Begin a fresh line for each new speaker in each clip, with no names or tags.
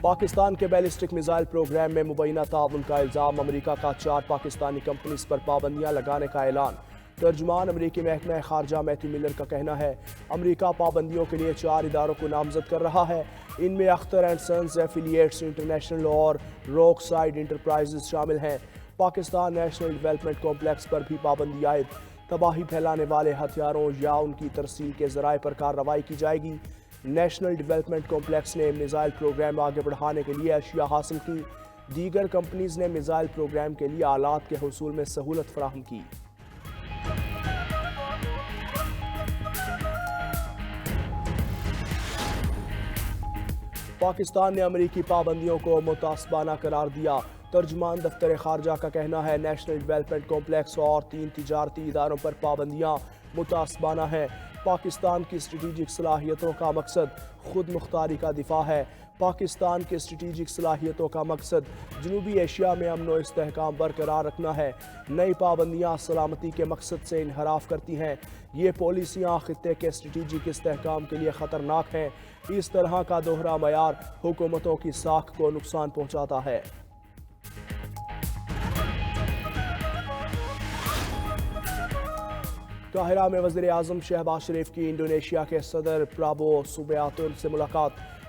پاکستان کے ballistic missile programme میں مبینہ تعاون کا الزام، امریکہ کا 4 پاکستانی کمپنیز پر پابندیاں لگانے کا اعلان۔ ترجمان امریکی محکمہ خارجہ میتھیو ملر کا کہنا ہے امریکہ پابندیوں کے لیے 4 اداروں کو نامزد کر رہا ہے، ان میں اختر اینڈ سنز ایفیلیٹس انٹرنیشنل اور روک سائیڈ انٹرپرائزز شامل ہیں۔ پاکستان نیشنل ڈیولپمنٹ کمپلیکس پر بھی پابندی عائد، تباہی پھیلانے والے ہتھیاروں یا ان کی ترسیل کے ذرائع پر کارروائی کی جائے گی۔ نیشنل ڈیولپمنٹ کمپلیکس نے میزائل پروگرام آگے بڑھانے کے لیے اشیاء حاصل کی، دیگر کمپنیز نے میزائل پروگرام کے لیے آلات کے حصول میں سہولت فراہم کی۔ پاکستان نے امریکی پابندیوں کو متعصبانہ قرار دیا، ترجمان دفتر خارجہ کا کہنا ہے نیشنل ڈیولپمنٹ کمپلیکس اور 3 تجارتی اداروں پر پابندیاں متعصبانہ ہیں۔ پاکستان کی اسٹریٹجک صلاحیتوں کا مقصد خود مختاری کا دفاع ہے۔ پاکستان کی اسٹریٹجک صلاحیتوں کا مقصد جنوبی ایشیا میں امن و استحکام برقرار رکھنا ہے۔ نئی پابندیاں سلامتی کے مقصد سے انحراف کرتی ہیں، یہ پالیسیاں خطے کے اسٹریٹجک استحکام کے لیے خطرناک ہیں۔ اس طرح کا دوہرا معیار حکومتوں کی ساکھ کو نقصان پہنچاتا ہے۔ قاہرہ میں وزیر اعظم شہباز شریف کی انڈونیشیا کے صدر پرابو سوبیانتو سے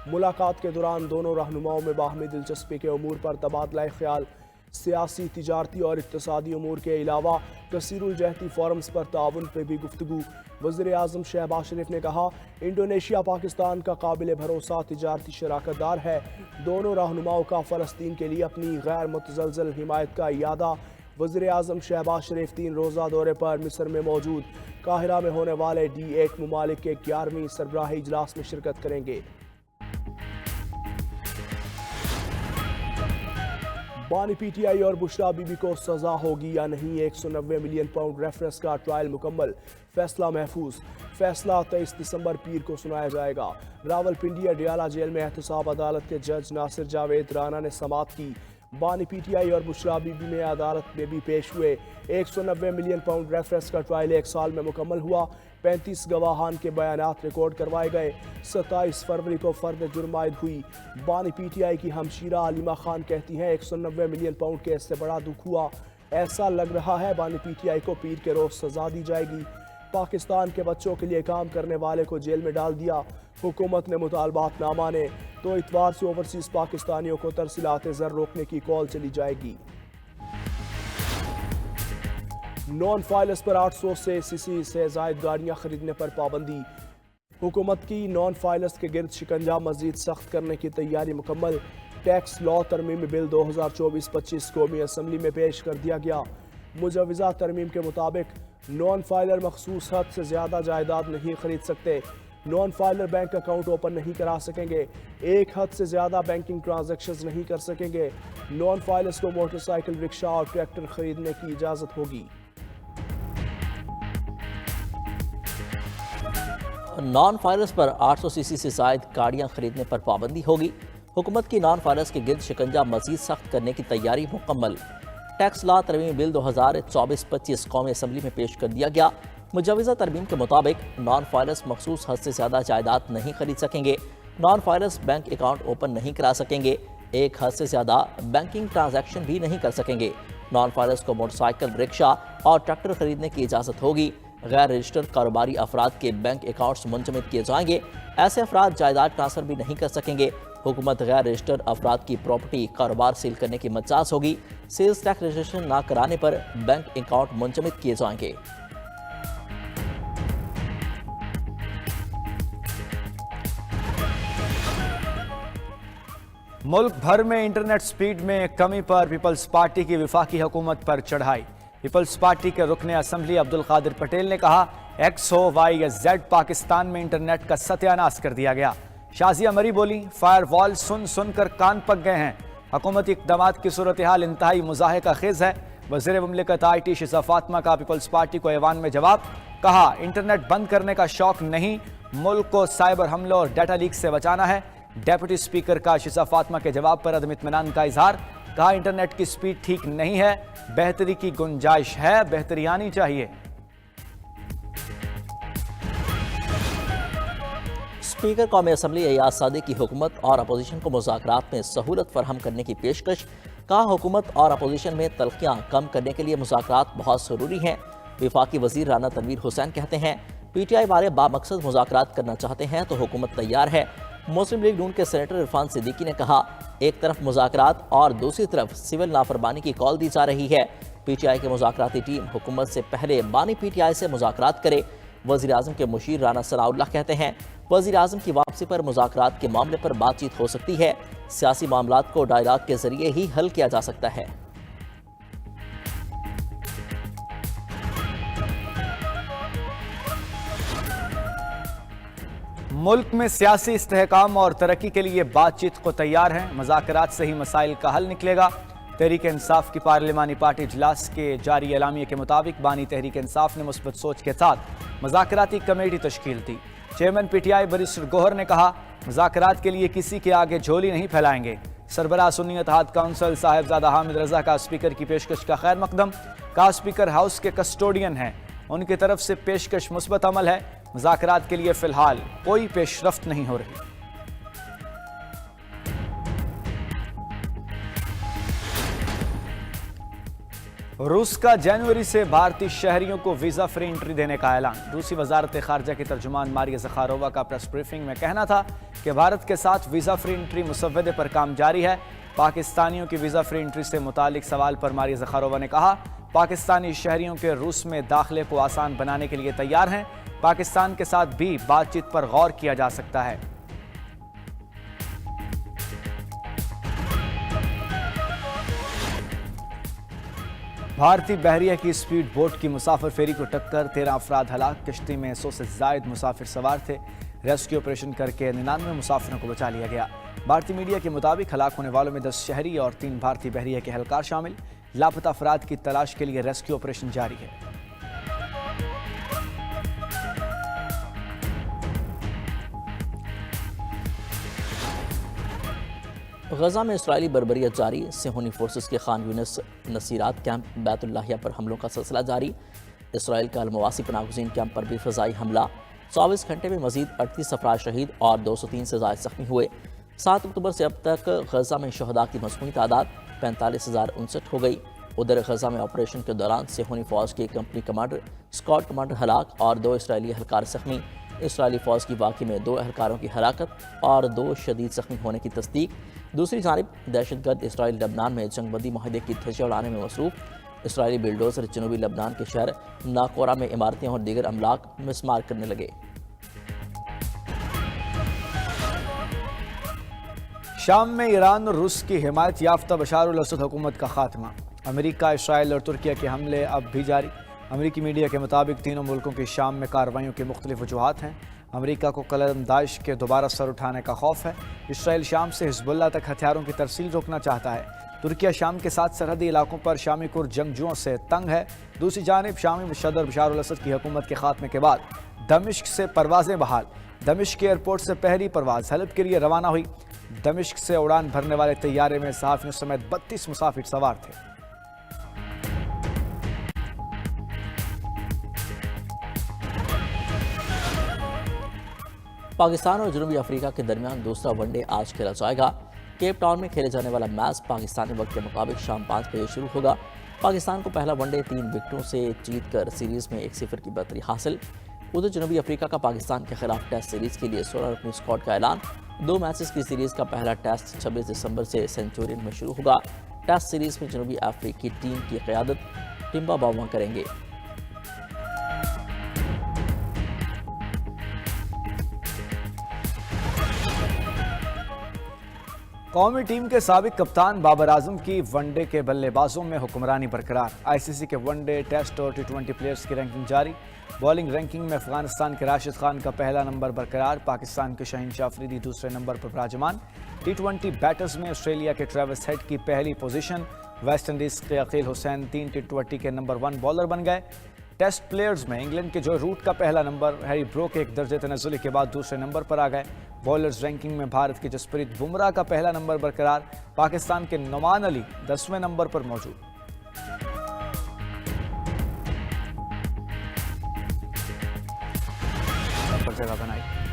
ملاقات کے دوران دونوں رہنماؤں میں باہمی دلچسپی کے امور پر تبادلہ خیال، سیاسی، تجارتی اور اقتصادی امور کے علاوہ کثیر الجہتی فورمز پر تعاون پہ بھی گفتگو۔ وزیر اعظم شہباز شریف نے کہا انڈونیشیا پاکستان کا قابل بھروسہ تجارتی شراکت دار ہے۔ دونوں رہنماؤں کا فلسطین کے لیے اپنی غیر متزلزل حمایت کا اعادہ۔ وزیر اعظم شہباز شریف 3 روزہ دورے پر مصر میں موجود، قاہرہ میں ہونے والے D8 ممالک کے 11ویں سربراہی اجلاس میں شرکت کریں گے۔ بانی پی ٹی آئی اور بشرا بی بی کو سزا ہوگی یا نہیں، 190 ملین پاؤنڈ ریفرنس کا ٹرائل مکمل، فیصلہ محفوظ۔ فیصلہ 23 دسمبر پیر کو سنایا جائے گا۔ راولپنڈی اڈیالہ جیل میں احتساب عدالت کے جج ناصر جاوید رانا نے سماعت کی۔ بانی پی ٹی آئی اور بشرا بی بی میں عدالت میں بھی پیش ہوئے۔ 190 ملین پاؤنڈ ریفرنس کا ٹرائل 1 سال میں مکمل ہوا۔ 35 گواہان کے بیانات ریکارڈ کروائے گئے۔ 27 فروری کو فرد جرم عائد ہوئی۔ بانی پی ٹی آئی کی ہمشیرہ علیمہ خان کہتی ہیں 190 ملین پاؤنڈ کے اس سے بڑا دکھ ہوا، ایسا لگ رہا ہے بانی پی ٹی آئی کو پیر کے روز سزا دی جائے گی۔ پاکستان کے بچوں کے لیے کام کرنے والے کو جیل میں ڈال دیا، حکومت نے مطالبات نہ مانے تو اتوار سے اوورسیز پاکستانیوں کو ترسیلات زر روکنے کی کال چلی جائے گی۔ نان فائلرز پر 800 cc سے زائد گاڑیاں خریدنے پر پابندی، حکومت کی نان فائلرز کے گرد شکنجہ مزید سخت کرنے کی تیاری مکمل۔ ٹیکس لا ترمیمی بل 2024-25 قومی اسمبلی میں پیش کر دیا گیا۔ مجوزہ ترمیم کے مطابق نان فائلر مخصوص حد سے زیادہ جائیداد نہیں خرید سکتے، non filer bank account open نہیں کرا سکیں گے، ایک حد سے زیادہ بینکنگ ٹرانزیکشنز نہیں کر سکیں گے۔ نان فائلرز کو موٹر سائیکل، رکشہ اور ٹریکٹر خریدنے کی اجازت ہوگی۔
نان فائلرز پر 800 cc سے زائد گاڑیاں خریدنے پر پابندی ہوگی، حکومت کی نان فائلرز کے گرد شکنجہ مزید سخت کرنے کی تیاری مکمل۔ ٹیکس لا ترمیمی بل 2024-25 قومی اسمبلی میں پیش کر دیا گیا۔ مجوزہ ترمیم کے مطابق نان فائلرز مخصوص حد سے زیادہ جائیداد نہیں خرید سکیں گے، non filers bank account open نہیں کرا سکیں گے، ایک حد سے زیادہ بینکنگ ٹرانزیکشن بھی نہیں کر سکیں گے۔ نان فائلرز کو موٹر سائیکل، رکشہ اور ٹریکٹر خریدنے کی اجازت ہوگی۔ غیر رجسٹرڈ کاروباری افراد کے بینک اکاؤنٹس منجمد کیے جائیں گے، ایسے افراد جائیداد ٹرانسفر بھی نہیں کر سکیں گے۔ حکومت غیر رجسٹرڈ افراد کی پراپرٹی کاروبار سیل کرنے کی مجاز ہوگی، سیلز ٹیکس رجسٹریشن نہ کرانے پر بینک اکاؤنٹ منجمد کیے جائیں گے۔
ملک بھر میں انٹرنیٹ سپیڈ میں کمی پر پیپلز پارٹی کی وفاقی حکومت پر چڑھائی۔ پیپلز پارٹی کے رکن اسمبلی عبدالقادر پٹیل نے کہا ایکس ہو وائی یا زیڈ پاکستان میں انٹرنیٹ کا ستیہ ناش کر دیا گیا۔ شازیہ مری بولی فائر وال سن کر کان پک گئے ہیں، حکومتی اقدامات کی صورتحال انتہائی مضحکہ خیز ہے۔ وزیر مملکت آئی ٹی شیزہ فاطمہ کا پیپلز پارٹی کو ایوان میں جواب، کہا انٹرنیٹ بند کرنے کا شوق نہیں، ملک کو سائبر حملوں اور ڈیٹا لیک سے بچانا ہے۔ ڈیپٹی سپیکر کا شیزہ فاطمہ کے جواب پر عدم اطمینان کا اظہار، کہا انٹرنیٹ کی سپیڈ ٹھیک نہیں ہے، بہتری کی گنجائش ہے، بہتری آنی چاہیے۔
स्पीकर कौमी असम्बली एयाज सादी की हुकूमत और अपोजिशन को मुज़ाकरात में सहूलत फराहम करने की पेशकश। कहा हुकूमत और अपोजिशन में तलखियाँ कम करने के लिए मुज़ाकरात बहुत ज़रूरी हैं। वफाकी वज़ीर राना तनवीर हुसैन कहते हैं PTI वाले बामकसद मुज़ाकरात करना चाहते हैं तो हुकूमत तैयार है। मुस्लिम लीग नून के सेनेटर इरफान सिद्दीकी ने कहा एक तरफ मुज़ाकरात और दूसरी तरफ सिविल नाफरमानी की कॉल दी जा रही है। PTI की मुज़ाकराती टीम हुकूमत से पहले बानी PTI से मुज़ाकरात करे। वज़ीर आज़म के मुशीर राना सनाउल्लाह कहते हैं वज़ीर आज़म की वापसी पर मुज़ाकरात के मामले पर बातचीत हो सकती है। सियासी मामलात को डायलॉग के जरिए ही हल किया जा सकता है।
मुल्क में सियासी इस्तेहकाम और तरक्की के लिए बातचीत को तैयार हैं। मुज़ाकरात से ही मसाइल का हल निकलेगा। तहरीक इंसाफ की पार्लिमानी पार्टी इजलास के जारी एलामिये के मुताबिक बानी तहरीक इंसाफ ने मुस्बत सोच के साथ मुज़ाकराती कमेटी तश्कील दी। चेयरमैन PTI बैरिस्टर गौहर ने कहा मुज़ाकरात के लिए किसी के आगे झोली नहीं फैलाएंगे। सरबराह सुन्नी इत्तेहाद काउंसिल साहिबजादा हामिद रजा का स्पीकर की पेशकश का खैर मकदम। का स्पीकर हाउस के कस्टोडियन हैं, उनकी तरफ से पेशकश मुस्बत अमल है। मुज़ाकरात के लिए फिलहाल कोई पेशरफ्त नहीं हो रही। रूस का जनवरी से भारतीय शहरियों को वीज़ा फ्री एंट्री देने का ऐलान। रूसी वजारत खारजा की तर्जुमान मारिया ज़खारोवा का प्रेस ब्रीफिंग में कहना था कि भारत के साथ वीज़ा फ्री एंट्री मुसव्वदे पर काम जारी है। पाकिस्तानियों की वीज़ा फ्री एंट्री से मुतालिक सवाल पर मारिया ज़खारोवा ने कहा पाकिस्तानी शहरियों के रूस में दाखिले को आसान बनाने के लिए तैयार हैं। पाकिस्तान के साथ भी बातचीत पर गौर किया जा सकता है। भारतीय बहरिया की स्पीड बोट की मुसाफिर फेरी को टक्कर, 13 अफराद हलाक। कश्ती में 100 से जायद मुसाफिर सवार थे। रेस्क्यू ऑपरेशन करके 99 मुसाफिरों को बचा लिया गया। भारतीय मीडिया के मुताबिक हलाक होने वालों में 10 शहरी और 3 भारतीय बहरिया के एहलकार शामिल। लापता अफराद की तलाश के लिए रेस्क्यू ऑपरेशन जारी है।
गजा में इस्राइली बर्बरियत जारी। सिहोनी फोर्सेस के खान यूनिस नसीरात कैंप बैतुल्लाहिया पर हमलों का सिलसिला जारी। इसराइल का अलमवासी पनाहगज़ीन कैंप पर भी फ़ज़ाई हमला। 24 घंटे में मज़ीद 38 अफराद शहीद और 203 से ज़ायद ज़ख्मी हुए। 7 अक्टूबर से अब तक गजा में शहदा की मजमूई तादाद 45,059 हो गई। उधर गजा में ऑपरेशन के दौरान सिहोनी फ़ौज के कंपनी कमांडर, स्क्वाड कमांडर हलाक और 2 इसराइली एहलकार ज़ख्मी। इसराइली फ़ौज की वाक़ई में 2 एहलकारों की हलाकत और 2 शदीद ज़ख्मी होने की तस्दीक। दूसरी जानिब दहशतगर्द इसराइल लबनान में जंगबंदी माहिदे की ध्वजा उड़ाने में मसरूफ़। इसराइली बिल्डोज़र जनूबी लबनान के शहर नाकोरा में इमारतें और दीगर अमलाक मिसमार करने लगे।
शाम में ईरान और रूस की हिमायत याफ्ता बशार अल असद हुकूमत का खात्मा। अमेरिका, इसराइल और तुर्किया के हमले अब भी जारी। अमेरिकी मीडिया के मुताबिक तीनों मुल्कों की शाम में कार्रवाइयों की मुख्तलिफ वजूहात हैं। अमेरिका को कलम दाइश के दोबारा सर उठाने का खौफ है। इसराइल शाम से हिजबुल्लाह तक हथियारों की तरसील रोकना चाहता है। तुर्किया शाम के साथ सरहदी इलाकों पर शामी कुर्द जंगजुओं से तंग है। दूसरी जानिब शामी सदर बशार अल असद की हुकूमत के खात्मे के बाद दमिश्क से परवाजें बहाल। दमिश्क के एयरपोर्ट से पहली परवाज हलब के लिए रवाना हुई। दमिश्क से उड़ान भरने वाले तैयारे में सहाफ़ियों समेत 32 मुसाफिर सवार थे।
पाकिस्तान और जनूबी अफ्रीका के दरमियान दूसरा वनडे आज खेला जाएगा। केप टाउन में खेले जाने वाला मैच पाकिस्तानी वक्त के मुताबिक शाम 5 बजे शुरू होगा। पाकिस्तान को पहला वनडे 3 विकेटों से जीतकर सीरीज़ में 1-0 की बढ़तरी हासिल। उधर जनूबी अफ्रीका का पाकिस्तान के खिलाफ टेस्ट सीरीज़ के लिए 16 रकनी स्क्वाड का ऐलान। 2 मैचेस की सीरीज़ का पहला टेस्ट 26 दिसंबर से सेंचुरियन में शुरू होगा। टेस्ट सीरीज़ में जनूबी अफ्रीकी टीम की क़यादत टिम्बा बाउमा करेंगे।
कौमी टीम के साबिक कप्तान बाबर आजम की वनडे के बल्लेबाजों में हुक्मरानी बरकरार। ICC के वनडे, टेस्ट और T20 प्लेयर्स की रैंकिंग जारी। बॉलिंग रैंकिंग में अफगानिस्तान के राशिद खान का पहला नंबर बरकरार। पाकिस्तान के शहीन अफरीदी दूसरे नंबर पर विराजमान। T20 बैटर्स में ऑस्ट्रेलिया के ट्रेविस हेड की पहली पोजीशन। वेस्ट इंडीज के अकील हुसैन 3 T20 के नंबर 1 बॉलर बन गए। टेस्ट प्लेयर्स में इंग्लैंड के जो रूट का पहला नंबर, हैरी ब्रोक एक दर्जे तनज़्ज़ुली के बाद दूसरे नंबर पर आ गए। बॉलर्स रैंकिंग में भारत के जसप्रीत बुमराह का पहला नंबर बरकरार। पाकिस्तान के नुमान अली 10वें नंबर पर मौजूद। जगह बनाई।